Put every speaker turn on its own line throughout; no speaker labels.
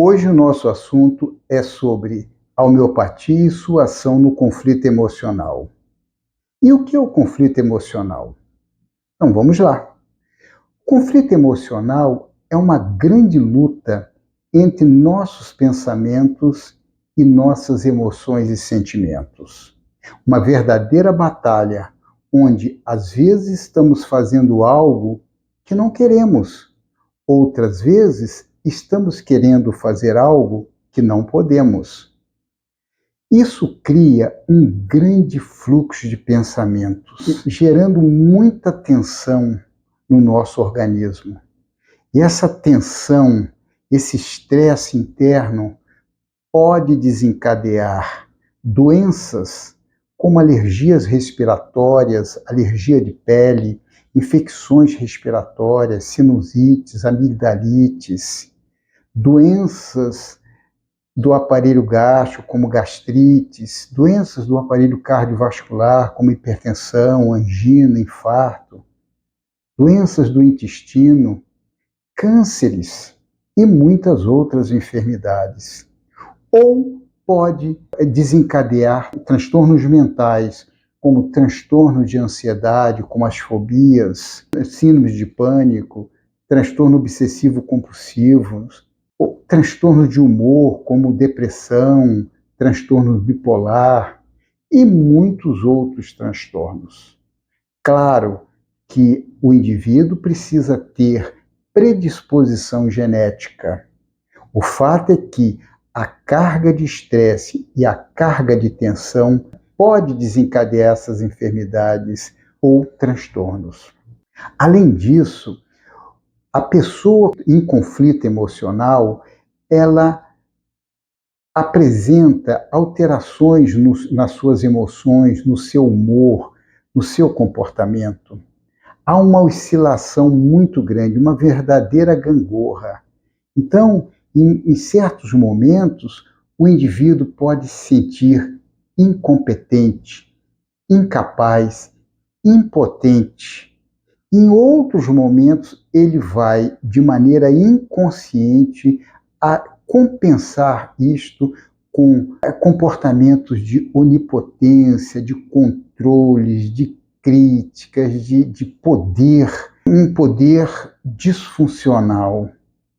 Hoje o nosso assunto é sobre a homeopatia e sua ação no conflito emocional. E o que é o conflito emocional? Então vamos lá. O conflito emocional é uma grande luta entre nossos pensamentos e nossas emoções e sentimentos. Uma verdadeira batalha onde às vezes estamos fazendo algo que não queremos, outras vezes estamos querendo fazer algo que não podemos. Isso cria um grande fluxo de pensamentos, gerando muita tensão no nosso organismo. E essa tensão, esse estresse interno, pode desencadear doenças como alergias respiratórias, alergia de pele, infecções respiratórias, sinusites, amigdalites, doenças do aparelho gástrico, como gastrites, doenças do aparelho cardiovascular, como hipertensão, angina, infarto, doenças do intestino, cânceres e muitas outras enfermidades. Ou pode desencadear transtornos mentais, como transtorno de ansiedade, como as fobias, síndromes de pânico, transtorno obsessivo-compulsivo, ou transtorno de humor, como depressão, transtorno bipolar e muitos outros transtornos. Claro que o indivíduo precisa ter predisposição genética. O fato é que a carga de estresse e a carga de tensão pode desencadear essas enfermidades ou transtornos. Além disso, a pessoa em conflito emocional, ela apresenta alterações nas suas emoções, no seu humor, no seu comportamento. Há uma oscilação muito grande, uma verdadeira gangorra. Então, em certos momentos, o indivíduo pode se sentir incompetente, incapaz, impotente. Em outros momentos, ele vai, de maneira inconsciente, a compensar isto com comportamentos de onipotência, de controles, de críticas, de poder, um poder disfuncional.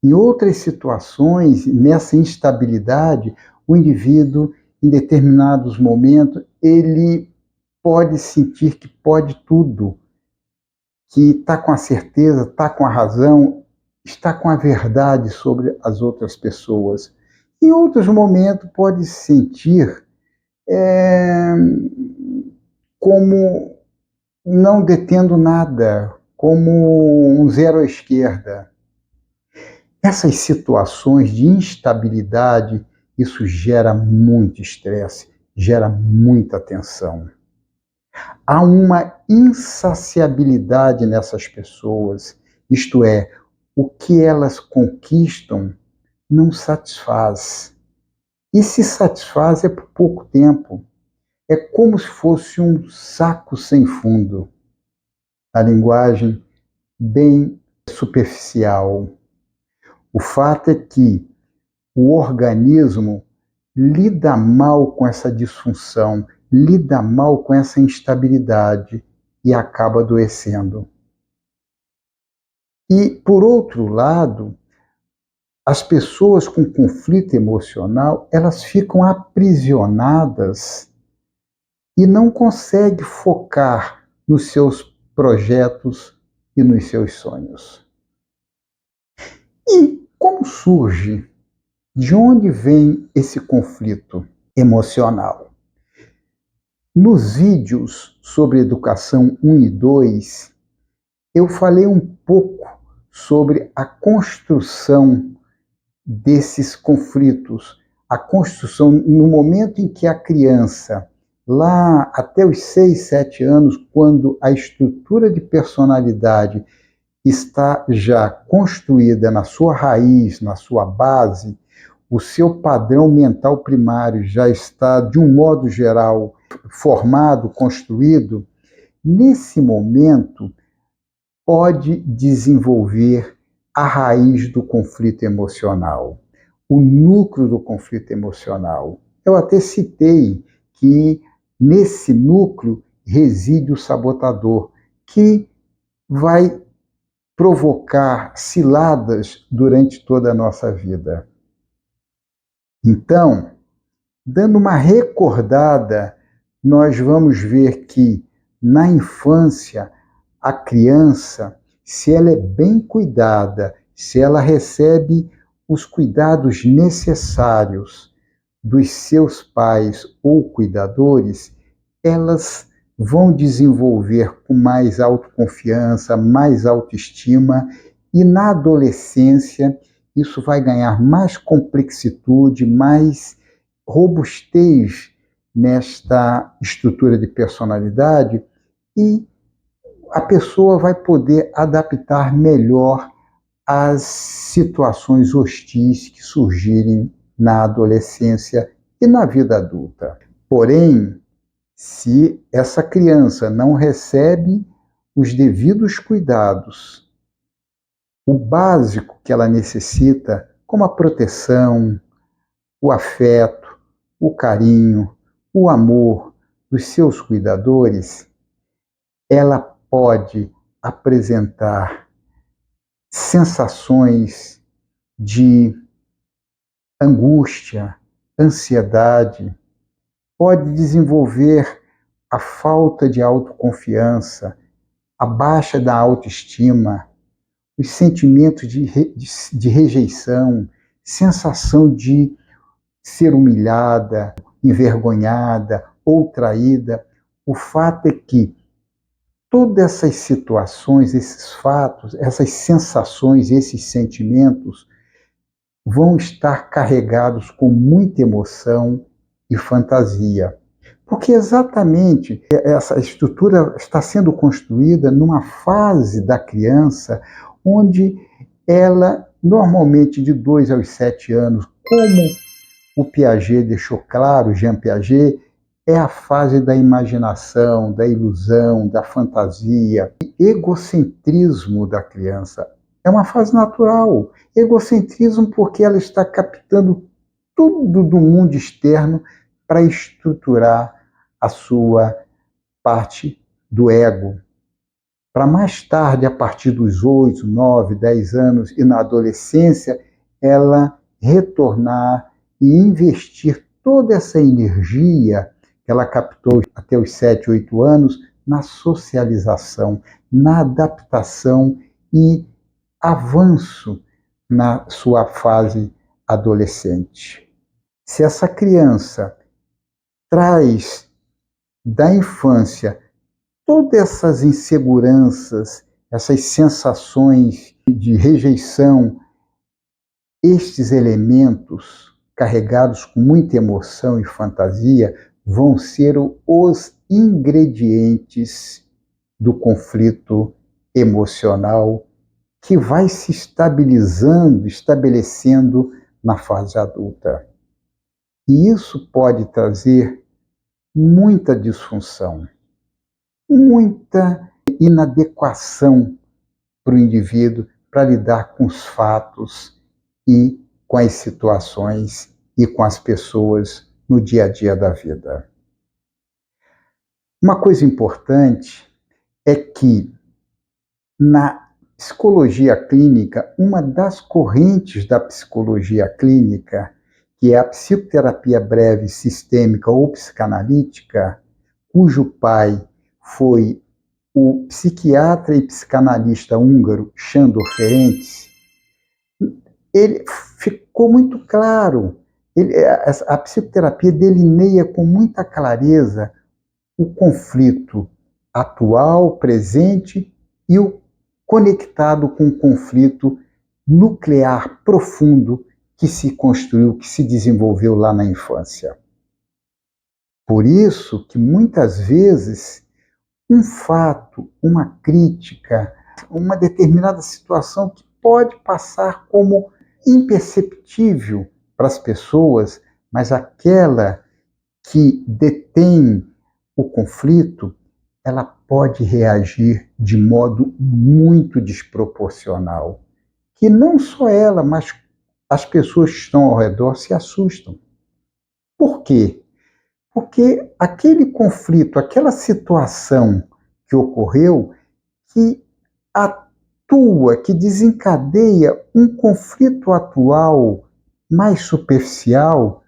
Em outras situações, nessa instabilidade, o indivíduo, em determinados momentos, ele pode sentir que pode tudo, que está com a certeza, está com a razão, está com a verdade sobre as outras pessoas. Em outros momentos, pode se sentir como não detendo nada, como um zero à esquerda. Essas situações de instabilidade, isso gera muito estresse, gera muita tensão. Há uma insaciabilidade nessas pessoas, isto é, o que elas conquistam não satisfaz. E se satisfaz é por pouco tempo. É como se fosse um saco sem fundo. A linguagem bem superficial. O fato é que o organismo lida mal com essa disfunção, lida mal com essa instabilidade e acaba adoecendo. E, por outro lado, as pessoas com conflito emocional, elas ficam aprisionadas e não conseguem focar nos seus projetos e nos seus sonhos. E como surge? De onde vem esse conflito emocional? Nos vídeos sobre educação 1 e 2, eu falei um pouco sobre a construção desses conflitos, a construção no momento em que a criança, lá até os 6, 7 anos, quando a estrutura de personalidade está já construída na sua raiz, na sua base, o seu padrão mental primário já está, de um modo geral, formado, construído, nesse momento pode desenvolver a raiz do conflito emocional. o núcleo do conflito emocional. Eu até citei que nesse núcleo reside o sabotador, que vai provocar ciladas durante toda a nossa vida. Então, dando uma recordada, nós vamos ver que na infância, a criança, se ela é bem cuidada, se ela recebe os cuidados necessários dos seus pais ou cuidadores, elas vão desenvolver com mais autoconfiança, mais autoestima, e na adolescência isso vai ganhar mais complexitude, mais robustez nesta estrutura de personalidade, e a pessoa vai poder adaptar melhor às situações hostis que surgirem na adolescência e na vida adulta. Porém, se essa criança não recebe os devidos cuidados, o básico que ela necessita, como a proteção, o afeto, o carinho, o amor dos seus cuidadores, ela pode apresentar sensações de angústia, ansiedade, pode desenvolver a falta de autoconfiança, a baixa da autoestima, os sentimentos de rejeição, sensação de ser humilhada, envergonhada ou traída. O fato é que todas essas situações, esses fatos, essas sensações, esses sentimentos vão estar carregados com muita emoção e fantasia. Porque exatamente essa estrutura está sendo construída numa fase da criança onde ela, normalmente de 2 aos 7 anos, como o Piaget deixou claro, Jean Piaget, é a fase da imaginação, da ilusão, da fantasia, egocentrismo da criança. É uma fase natural. Egocentrismo porque ela está captando tudo do mundo externo para estruturar a sua parte do ego. Para mais tarde, a partir dos 8, 9, 10 anos e na adolescência, ela retornar e investir toda essa energia que ela captou até os 7, 8 anos na socialização, na adaptação e avanço na sua fase adolescente. Se essa criança traz da infância todas essas inseguranças, essas sensações de rejeição, estes elementos carregados com muita emoção e fantasia vão ser os ingredientes do conflito emocional que vai se estabilizando, estabelecendo na fase adulta. E isso pode trazer muita disfunção, muita inadequação para o indivíduo para lidar com os fatos e com as situações e com as pessoas no dia a dia da vida. Uma coisa importante é que na psicologia clínica, uma das correntes da psicologia clínica, que é a psicoterapia breve sistêmica ou psicanalítica, cujo pai foi o psiquiatra e psicanalista húngaro Sándor Ferenc, ele ficou muito claro. A psicoterapia delineia com muita clareza o conflito atual, presente e o conectado com o conflito nuclear profundo que se construiu, que se desenvolveu lá na infância. Por isso que muitas vezes um fato, uma crítica, uma determinada situação que pode passar como imperceptível para as pessoas, mas aquela que detém o conflito, ela pode reagir de modo muito desproporcional. Que não só ela, mas as pessoas que estão ao redor se assustam. Por quê? Porque aquele conflito, aquela situação que ocorreu, que atua, que desencadeia um conflito atual mais superficial,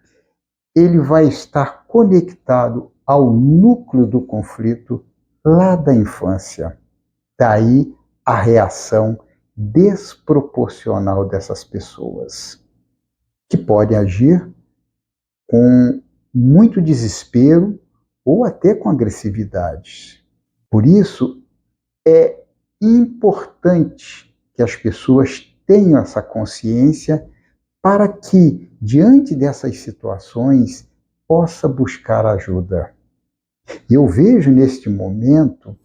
ele vai estar conectado ao núcleo do conflito lá da infância. Daí a reação desproporcional dessas pessoas, que podem agir com muito desespero ou até com agressividade. Por isso, é importante que as pessoas tenham essa consciência para que, diante dessas situações, possa buscar ajuda. Eu vejo neste momento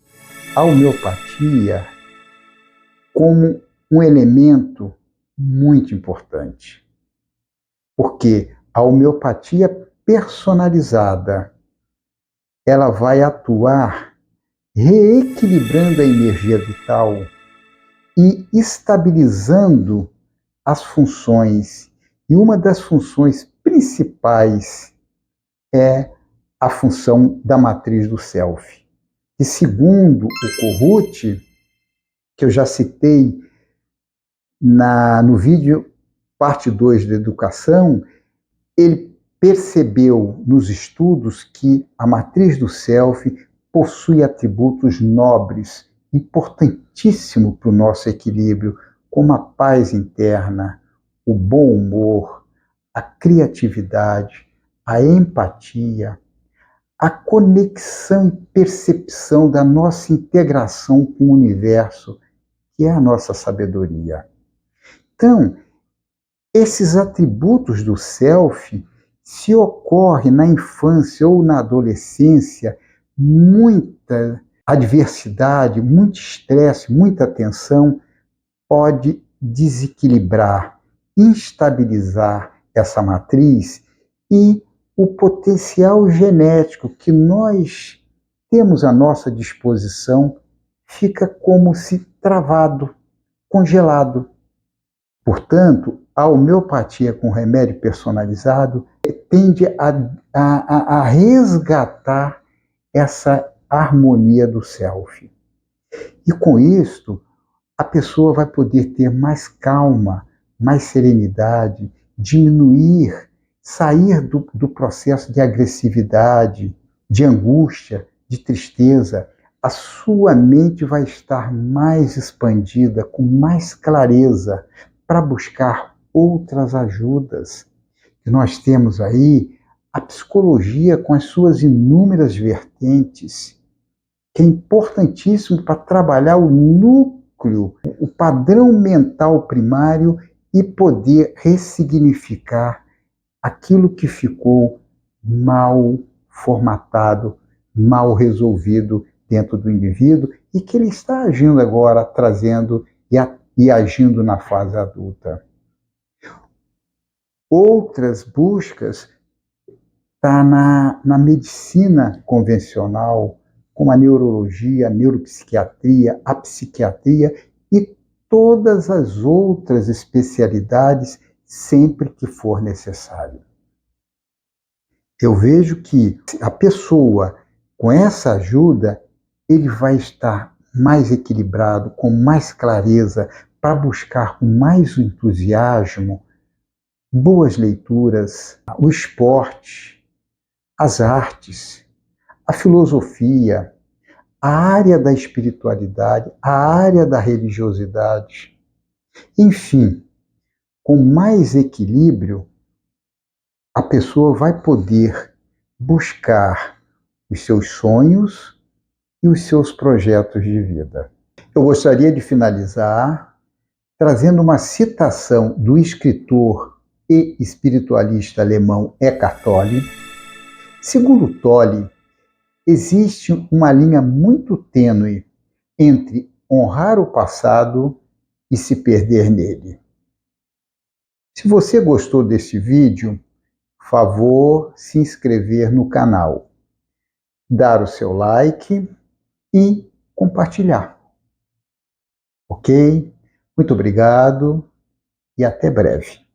a homeopatia como um elemento muito importante, porque a homeopatia personalizada, ela vai atuar reequilibrando a energia vital e estabilizando as funções. E uma das funções principais é a função da matriz do self. E segundo o Kohut, que eu já citei no vídeo parte 2 da educação, ele percebeu nos estudos que a matriz do self possui atributos nobres, importantíssimos para o nosso equilíbrio, como a paz interna, o bom humor, a criatividade, a empatia, a conexão e percepção da nossa integração com o universo, que é a nossa sabedoria. Então, esses atributos do self, se ocorre na infância ou na adolescência, muita adversidade, muito estresse, muita tensão, pode desequilibrar, instabilizar essa matriz e o potencial genético que nós temos à nossa disposição fica como se travado, congelado. Portanto, a homeopatia com remédio personalizado tende a resgatar essa harmonia do self. E com isto, a pessoa vai poder ter mais calma, mais serenidade, diminuir, sair do processo de agressividade, de angústia, de tristeza. A sua mente vai estar mais expandida, com mais clareza, para buscar outras ajudas. E nós temos aí a psicologia com as suas inúmeras vertentes, que é importantíssimo para trabalhar o núcleo, o padrão mental primário e poder ressignificar aquilo que ficou mal formatado, mal resolvido dentro do indivíduo e que ele está agindo agora, trazendo e agindo na fase adulta. Outras buscas estão na medicina convencional, como a neurologia, a neuropsiquiatria, a psiquiatria e todas as outras especialidades sempre que for necessário. Eu vejo que a pessoa, com essa ajuda, ele vai estar mais equilibrado, com mais clareza, para buscar com mais entusiasmo boas leituras, o esporte, as artes, a filosofia, a área da espiritualidade, a área da religiosidade. Enfim, com mais equilíbrio, a pessoa vai poder buscar os seus sonhos e os seus projetos de vida. Eu gostaria de finalizar trazendo uma citação do escritor e espiritualista alemão Eckhart Tolle. Segundo Tolle, existe uma linha muito tênue entre honrar o passado e se perder nele. Se você gostou deste vídeo, favor se inscrever no canal, dar o seu like e compartilhar. Ok? Muito obrigado e até breve.